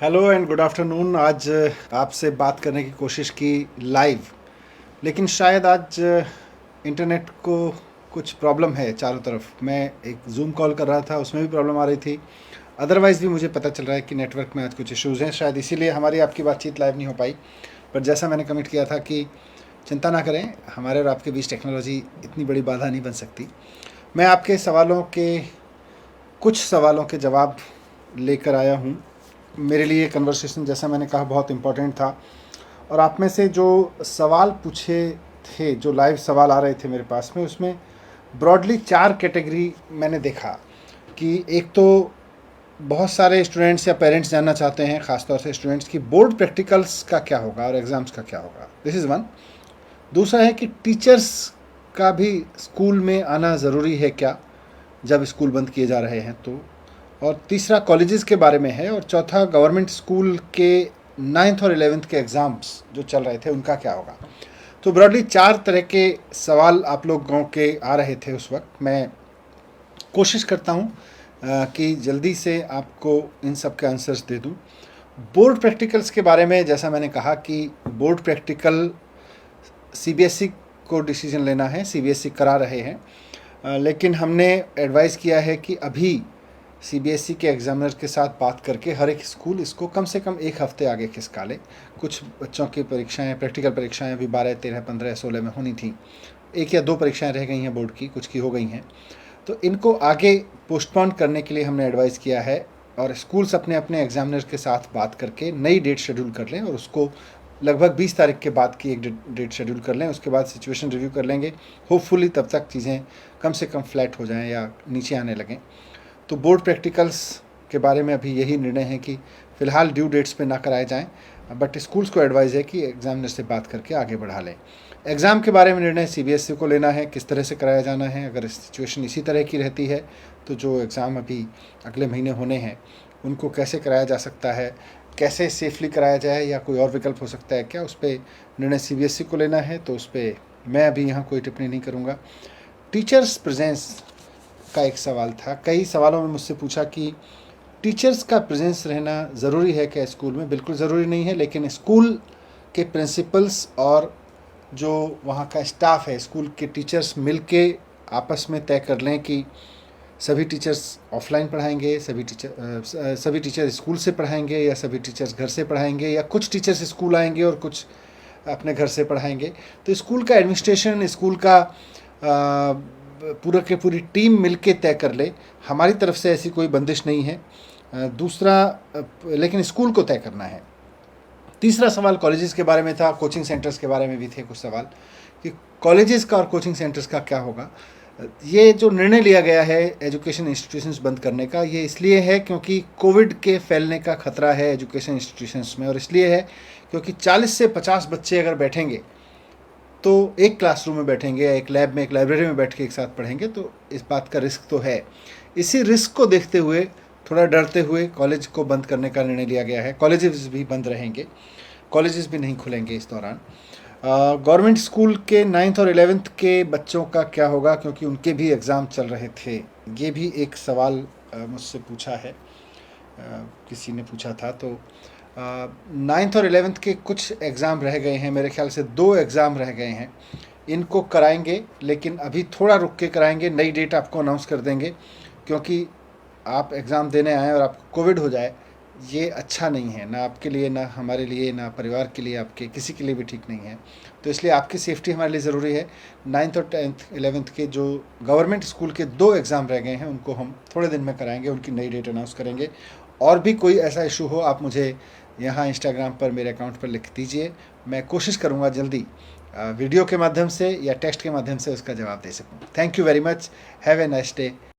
Hello and good afternoon. आज आपसे बात करने की कोशिश की लाइव, लेकिन शायद आज इंटरनेट को कुछ प्रॉब्लम है चारों तरफ। मैं एक जूम कॉल कर रहा था, उसमें भी प्रॉब्लम आ रही थी। अदरवाइज़ भी मुझे पता चल रहा है कि नेटवर्क में आज कुछ इश्यूज़ हैं, शायद इसीलिए हमारी आपकी बातचीत लाइव नहीं हो पाई। पर जैसा मैंने कमिट किया था कि चिंता ना करें, हमारे और आपके बीच टेक्नोलॉजी इतनी बड़ी बाधा नहीं बन सकती। मैं आपके कुछ सवालों के जवाब लेकर आया हूँ। मेरे लिए कन्वर्सेशन, जैसा मैंने कहा, बहुत इम्पोर्टेंट था। और आप में से जो सवाल पूछे थे, जो लाइव सवाल आ रहे थे मेरे पास में, उसमें ब्रॉडली 4 कैटेगरी मैंने देखा। कि एक तो बहुत सारे स्टूडेंट्स या पेरेंट्स जानना चाहते हैं, ख़ासतौर से स्टूडेंट्स, की बोर्ड प्रैक्टिकल्स का क्या होगा और एग्ज़ाम्स का क्या होगा। This is one. दूसरा है कि टीचर्स का भी स्कूल में आना ज़रूरी है क्या, जब स्कूल बंद किए जा रहे हैं तो। और तीसरा कॉलेजेस के बारे में है। और चौथा गवर्नमेंट स्कूल के 9th और 11th के एग्ज़ाम्स जो चल रहे थे, उनका क्या होगा। तो ब्रॉडली 4 तरह के सवाल आप लोगों के आ रहे थे उस वक्त। मैं कोशिश करता हूँ कि जल्दी से आपको इन सब के आंसर्स दे दूँ। बोर्ड प्रैक्टिकल्स के बारे में जैसा मैंने कहा कि बोर्ड प्रैक्टिकल सीबीएसई को डिसीजन लेना है, सीबीएसई करा रहे हैं। लेकिन हमने एडवाइस किया है कि अभी सीबीएसई के एग्जामिनर के साथ बात करके हर एक स्कूल इसको कम से कम 1 हफ्ते आगे खिसका ले। कुछ बच्चों की परीक्षाएं, प्रैक्टिकल परीक्षाएं अभी 12, 13, 15, 16 में होनी थी। 1 या 2 परीक्षाएं रह गई हैं बोर्ड की, कुछ की हो गई हैं। तो इनको आगे पोस्टपोन करने के लिए हमने एडवाइस किया है। और स्कूल्स अपने अपने एग्जामिनर के साथ बात करके नई डेट शेड्यूल कर लें, और उसको लगभग 20 तारीख के बाद की एक डेट शेड्यूल कर लें। उसके बाद सिचुएशन रिव्यू कर लेंगे। होपफुली तब तक चीज़ें कम से कम फ्लैट हो जाएं या नीचे आने लगें। तो बोर्ड प्रैक्टिकल्स के बारे में अभी यही निर्णय है कि फ़िलहाल ड्यू डेट्स पे ना कराए जाएं। बट स्कूल्स को एडवाइस है कि एग्जामिनर से बात करके आगे बढ़ा लें। एग्ज़ाम के बारे में निर्णय सीबीएसई को लेना है, किस तरह से कराया जाना है। अगर सिचुएशन इसी तरह की रहती है तो जो एग्ज़ाम अभी अगले महीने होने हैं, उनको कैसे कराया जा सकता है, कैसे सेफली कराया जाए, या कोई और विकल्प हो सकता है क्या, उस पर निर्णय सीबीएसई को लेना है। तो उस पर मैं अभी यहाँ कोई टिप्पणी नहीं करूँगा। टीचर्स प्रेजेंस का एक सवाल था। कई सवालों में मुझसे पूछा कि टीचर्स का प्रेजेंस रहना ज़रूरी है क्या स्कूल में। बिल्कुल ज़रूरी नहीं है, लेकिन स्कूल के प्रिंसिपल्स और जो वहाँ का स्टाफ है, स्कूल के टीचर्स मिलके आपस में तय कर लें कि सभी टीचर्स ऑफलाइन पढ़ाएंगे, सभी टीचर स्कूल से पढ़ाएंगे, या सभी टीचर्स घर से पढ़ाएंगे, या कुछ टीचर्स स्कूल आएंगे और कुछ अपने घर से पढ़ाएंगे। तो स्कूल का एडमिनिस्ट्रेशन, स्कूल का पूरा के पूरी टीम मिलके तय कर ले। हमारी तरफ से ऐसी कोई बंदिश नहीं है। दूसरा, लेकिन स्कूल को तय करना है। तीसरा सवाल कॉलेजेस के बारे में था। कोचिंग सेंटर्स के बारे में भी थे कुछ सवाल कि कॉलेजेस का और कोचिंग सेंटर्स का क्या होगा। ये जो निर्णय लिया गया है एजुकेशन इंस्टीट्यूशंस बंद करने का, ये इसलिए है क्योंकि कोविड के फैलने का खतरा है एजुकेशन इंस्टीट्यूशंस में। और इसलिए है क्योंकि 40 से 50 बच्चे अगर बैठेंगे तो एक क्लासरूम में बैठेंगे, एक लैब में, एक लाइब्रेरी में बैठ के एक साथ पढ़ेंगे, तो इस बात का रिस्क तो है। इसी रिस्क को देखते हुए, थोड़ा डरते हुए, कॉलेज को बंद करने का निर्णय लिया गया है। कॉलेजेस भी बंद रहेंगे, कॉलेजेस भी नहीं खुलेंगे इस दौरान। गवर्नमेंट स्कूल के 9th और 11th के बच्चों का क्या होगा, क्योंकि उनके भी एग्ज़ाम चल रहे थे। ये भी एक सवाल मुझसे पूछा है, किसी ने पूछा था। तो 9th और 11th के कुछ एग्ज़ाम रह गए हैं, मेरे ख्याल से 2 एग्ज़ाम रह गए हैं। इनको कराएंगे, लेकिन अभी थोड़ा रुक के कराएंगे। नई डेट आपको अनाउंस कर देंगे, क्योंकि आप एग्ज़ाम देने आएँ और आपको कोविड हो जाए, ये अच्छा नहीं है, ना आपके लिए, ना हमारे लिए, ना परिवार के लिए, आपके किसी के लिए भी ठीक नहीं है। तो इसलिए आपकी सेफ्टी हमारे लिए ज़रूरी है। 9th और 10th 11th के जो गवर्नमेंट स्कूल के 2 एग्ज़ाम रह गए हैं, उनको हम थोड़े दिन में कराएंगे, उनकी नई डेट अनाउंस करेंगे। और भी कोई ऐसा इशू हो, आप मुझे यहाँ इंस्टाग्राम पर मेरे अकाउंट पर लिख दीजिए। मैं कोशिश करूँगा जल्दी वीडियो के माध्यम से या टेक्स्ट के माध्यम से उसका जवाब दे सकूँ। Thank you very much. Have a nice day.